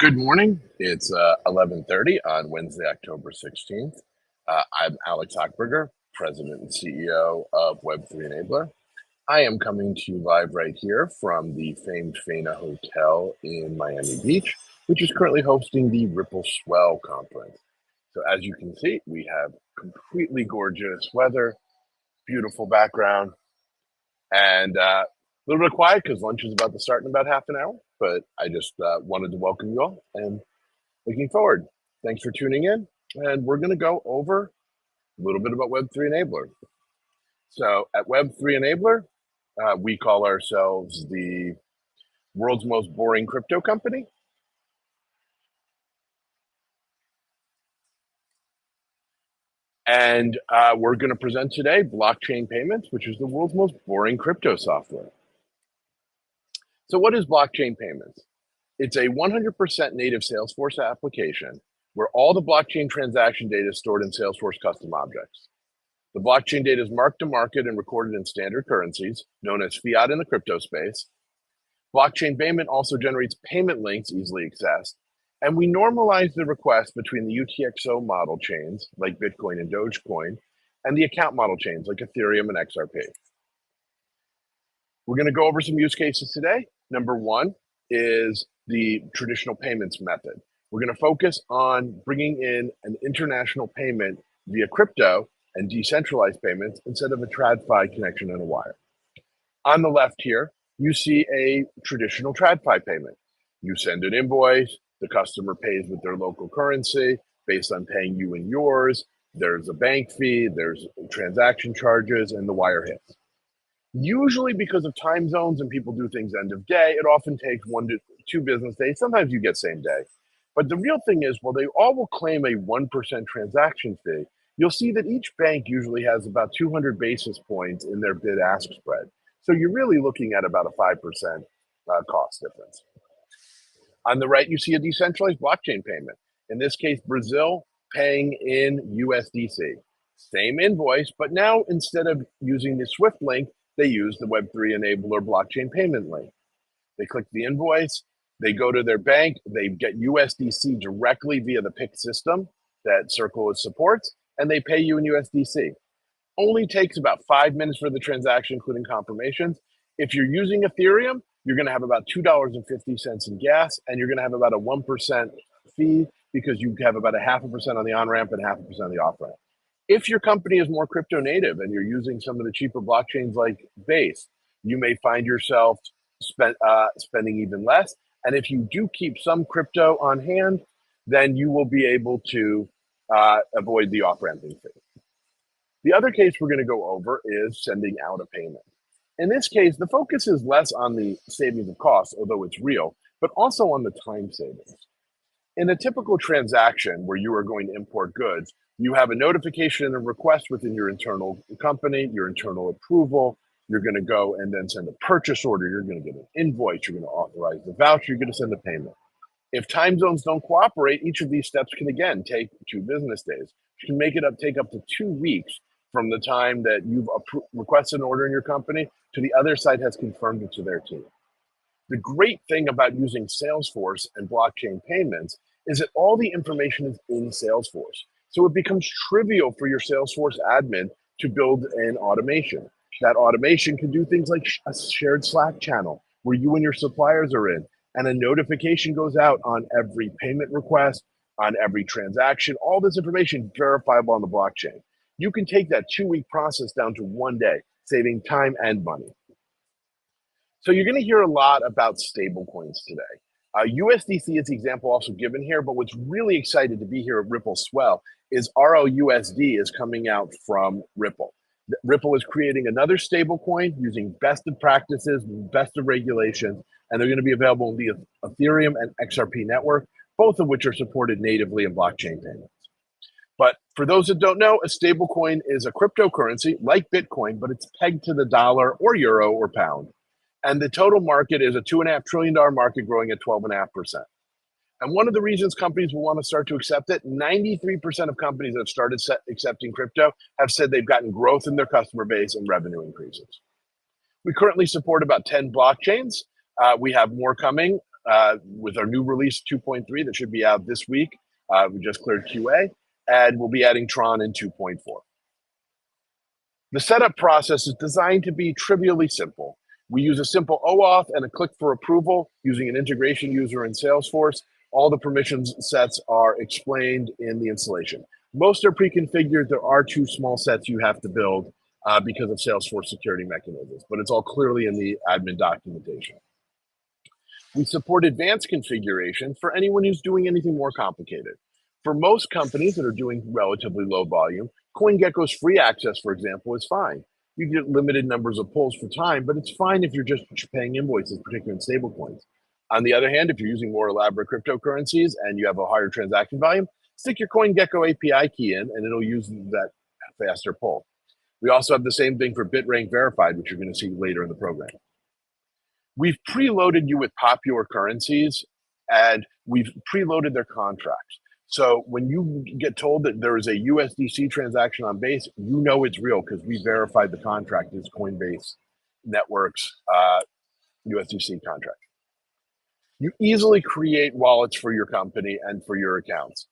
Good morning. It's 11:30 on Wednesday, October 16th. I'm Alex Hochberger, President and CEO of Web3 Enabler. I am coming to you live right here from the famed Faina Hotel in Miami Beach, which is currently hosting the Ripple Swell Conference. So as you can see, we have completely gorgeous weather, beautiful background, and a little bit quiet because lunch is about to start in about half an hour. But I just wanted to welcome you all and looking forward. Thanks for tuning in. And we're going to go over a little bit about Web3 Enabler. So at Web3 Enabler, we call ourselves the world's most boring crypto company. And we're going to present today blockchain payments, which is the world's most boring crypto software. So what is blockchain payments? It's a 100% native Salesforce application where all the blockchain transaction data is stored in Salesforce custom objects. The blockchain data is marked to market and recorded in standard currencies, known as fiat in the crypto space. Blockchain payment also generates payment links easily accessed, and we normalize the request between the UTXO model chains, like Bitcoin and Dogecoin, and the account model chains, like Ethereum and XRP. We're going to go over some use cases today. Number one is the traditional payments method. We're going to focus on bringing in an international payment via crypto and decentralized payments instead of a TradFi connection and a wire. On the left here, you see a traditional TradFi payment. You send an invoice, the customer pays with their local currency based on paying you in yours. There's a bank fee, there's transaction charges, and the wire hits. Usually because of time zones and people do things end of day, it often takes 1 to 2 business days. Sometimes you get same day. But the real thing is, while they all will claim a 1% transaction fee, you'll see that each bank usually has about 200 basis points in their bid-ask spread. So you're really looking at about a 5% cost difference. On the right, you see a decentralized blockchain payment. In this case, Brazil paying in USDC. Same invoice, but now instead of using the SWIFT link, they use the Web3 Enabler blockchain payment link. They click the invoice, they go to their bank, they get USDC directly via the PIC system that Circle supports, and they pay you in USDC. Only takes about 5 minutes for the transaction, including confirmations. If you're using Ethereum, you're going to have about $2.50 in gas, and you're going to have about a 1% fee because you have about a 0.5% on the on-ramp and 0.5% on the off-ramp. If your company is more crypto native and you're using some of the cheaper blockchains like Base, you may find yourself spending even less. And if you do keep some crypto on hand, then you will be able to avoid the off-ramping fee. The other case we're going to go over is sending out a payment. In this case, the focus is less on the savings of costs, although it's real, but also on the time savings. In a typical transaction where you are going to import goods, you have a notification and a request within your internal company, your internal approval. You're going to go and then send a purchase order. You're going to get an invoice. You're going to authorize the voucher. You're going to send a payment. If time zones don't cooperate, each of these steps can again take 2 business days. You can make it take up to 2 weeks from the time that you've requested an order in your company to the other side has confirmed it to their team. The great thing about using Salesforce and blockchain payments is that all the information is in Salesforce. So it becomes trivial for your Salesforce admin to build an automation. That automation can do things like a shared Slack channel where you and your suppliers are in, and a notification goes out on every payment request, on every transaction, all this information verifiable on the blockchain. You can take that 2-week process down to 1 day, saving time and money. So you're going to hear a lot about stablecoins today. USDC is the example also given here, but what's really excited to be here at Ripple Swell is RLUSD is coming out from Ripple. Ripple is creating another stablecoin using best of practices, best of regulations, and they're going to be available via Ethereum and XRP network, both of which are supported natively in blockchain payments. But for those that don't know, a stablecoin is a cryptocurrency like Bitcoin, but it's pegged to the dollar or euro or pound. And the total market is a $2.5 trillion market growing at 12.5%. And one of the reasons companies will want to start to accept it, 93% of companies that have started accepting crypto have said they've gotten growth in their customer base and revenue increases. We currently support about 10 blockchains. We have more coming. with our new release 2.3 that should be out this week. We just cleared QA, and we'll be adding Tron in 2.4. The setup process is designed to be trivially simple. We use a simple OAuth and a click for approval using an integration user in Salesforce. All the permissions sets are explained in the installation. Most are pre-configured. There are 2 small sets you have to build because of Salesforce security mechanisms, but it's all clearly in the admin documentation. We support advanced configuration for anyone who's doing anything more complicated. For most companies that are doing relatively low volume, CoinGecko's free access, for example, is fine. You get limited numbers of pulls for time, but it's fine if you're just paying invoices, particularly in stablecoins. On the other hand, if you're using more elaborate cryptocurrencies and you have a higher transaction volume, stick your CoinGecko API key in and it'll use that faster pull. We also have the same thing for BitRank Verified, which you're going to see later in the program. We've preloaded you with popular currencies and we've preloaded their contracts. So when you get told that there is a USDC transaction on Base, you know it's real because we verified the contract as Coinbase Network's USDC contract. You easily create wallets for your company and for your accounts.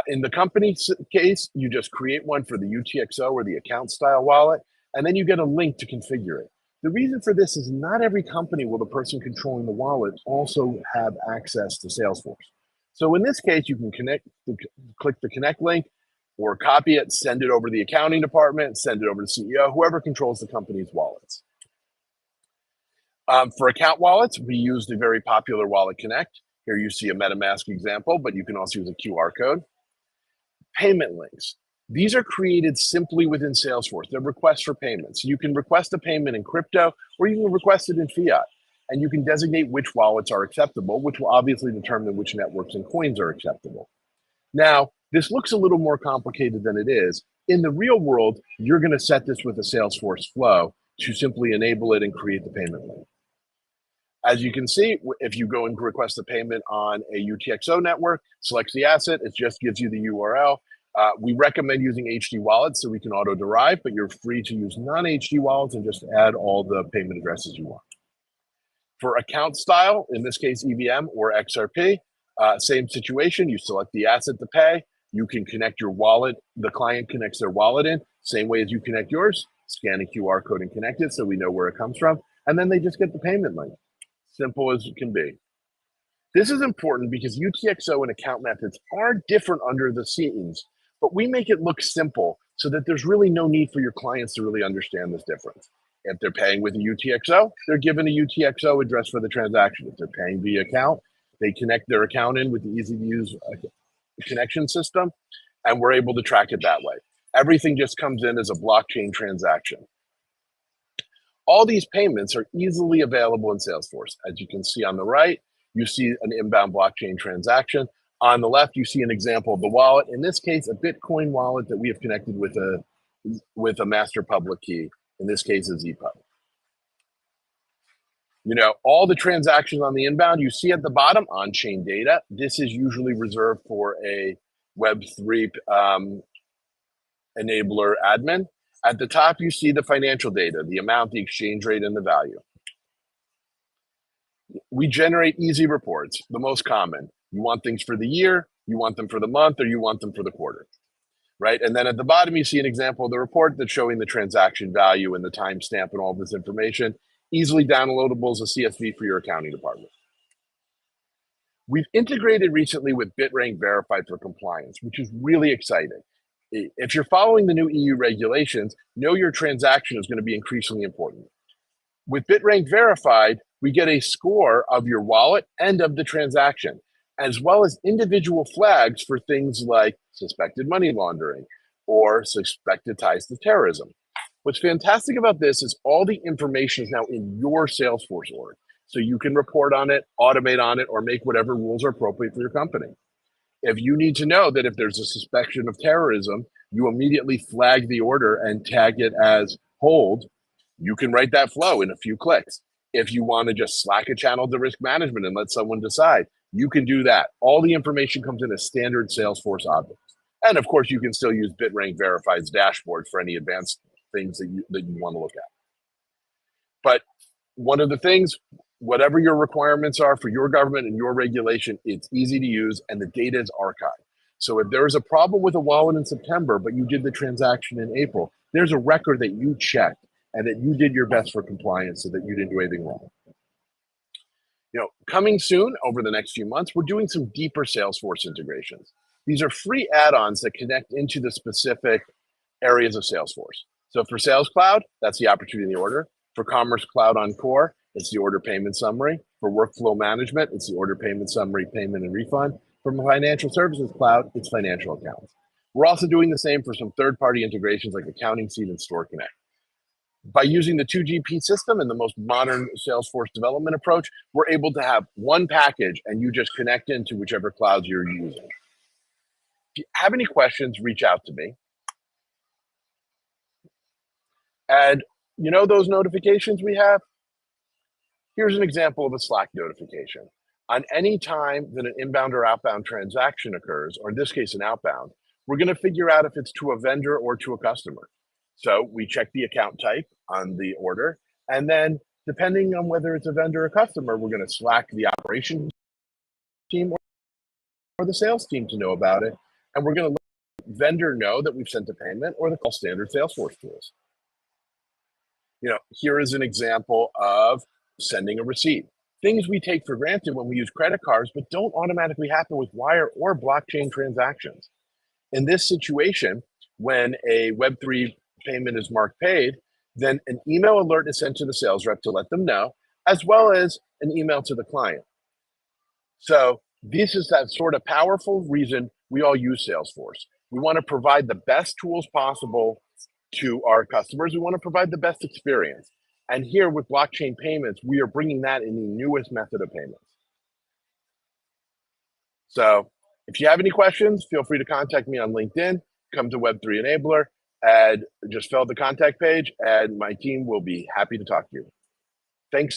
In the company case, you just create one for the UTXO or the account style wallet, and then you get a link to configure it. The reason for this is not every company will the person controlling the wallet also have access to Salesforce. So in this case, you can click the connect link or copy it, send it over to the accounting department, send it over to the CEO, whoever controls the company's wallets. For account wallets, we use the very popular Wallet Connect. Here you see a MetaMask example, but you can also use a QR code. Payment links. These are created simply within Salesforce. They're requests for payments. You can request a payment in crypto or you can request it in fiat. And you can designate which wallets are acceptable, which will obviously determine which networks and coins are acceptable. Now, this looks a little more complicated than it is. In the real world, you're going to set this with a Salesforce flow to simply enable it and create the payment link. As you can see, if you go and request a payment on a UTXO network, selects the asset, it just gives you the URL. We recommend using HD wallets so we can auto-derive, but you're free to use non-HD wallets and just add all the payment addresses you want. For account style, in this case, EVM or XRP, same situation. You select the asset to pay. You can connect your wallet. The client connects their wallet in, same way as you connect yours. Scan a QR code and connect it so we know where it comes from. And then they just get the payment link. Simple as it can be. This is important because UTXO and account methods are different under the scenes, but we make it look simple so that there's really no need for your clients to really understand this difference. If they're paying with a UTXO, they're given a UTXO address for the transaction. If they're paying via account, they connect their account in with the easy-to-use connection system, and we're able to track it that way. Everything just comes in as a blockchain transaction. All these payments are easily available in Salesforce. As you can see on the right, you see an inbound blockchain transaction. On the left, you see an example of the wallet. In this case, a Bitcoin wallet that we have connected with a master public key. In this case, a ZPub. You know, all the transactions on the inbound, you see at the bottom, on-chain data. This is usually reserved for a Web3 enabler admin. At the top, you see the financial data, the amount, the exchange rate, and the value. We generate easy reports, the most common. You want things for the year, you want them for the month, or you want them for the quarter, right? And then at the bottom, you see an example of the report that's showing the transaction value and the timestamp and all this information, easily downloadable as a CSV for your accounting department. We've integrated recently with BitRank Verified for compliance, which is really exciting. If you're following the new EU regulations, know your transaction is going to be increasingly important. With BitRank Verified, we get a score of your wallet and of the transaction, as well as individual flags for things like suspected money laundering or suspected ties to terrorism. What's fantastic about this is all the information is now in your Salesforce org. So you can report on it, automate on it, or make whatever rules are appropriate for your company. If you need to know that if there's a suspicion of terrorism, you immediately flag the order and tag it as hold. You can write that flow in a few clicks. If you want to just slack a channel to risk management and let someone decide, you can do that. All the information comes in as standard Salesforce objects. And of course, you can still use BitRank Verified's dashboard for any advanced things that you want to look at. But one of the things, whatever your requirements are for your government and your regulation, it's easy to use and the data is archived. So if there is a problem with a wallet in September, but you did the transaction in April, there's a record that you checked and that you did your best for compliance so that you didn't do anything wrong. Coming soon over the next few months, we're doing some deeper Salesforce integrations. These are free add-ons that connect into the specific areas of Salesforce. So for Sales Cloud, that's the opportunity and the order. For Commerce Cloud on Core, it's the order payment summary. For Workflow Management, it's the order payment summary, payment and refund. For Financial Services Cloud, it's financial accounts. We're also doing the same for some third-party integrations like Accounting Seed and Store Connect. By using the 2GP system and the most modern Salesforce development approach, we're able to have one package and you just connect into whichever clouds you're using. If you have any questions, reach out to me. And those notifications we have? Here's an example of a Slack notification. On any time that an inbound or outbound transaction occurs, or in this case, an outbound, we're going to figure out if it's to a vendor or to a customer. So we check the account type on the order, and then depending on whether it's a vendor or customer, we're going to Slack the operations team or the sales team to know about it, and we're going to let the vendor know that we've sent a payment or the standard Salesforce tools. Here is an example of sending a receipt. Things we take for granted when we use credit cards, but don't automatically happen with wire or blockchain transactions. In this situation, when a Web3 payment is marked paid, then an email alert is sent to the sales rep to let them know, as well as an email to the client. So this is that sort of powerful reason we all use Salesforce. We want to provide the best tools possible to our customers. We want to provide the best experience. And here with blockchain payments, we are bringing that in the newest method of payments. So if you have any questions, feel free to contact me on LinkedIn, come to Web3 Enabler, and just fill out the contact page, and my team will be happy to talk to you.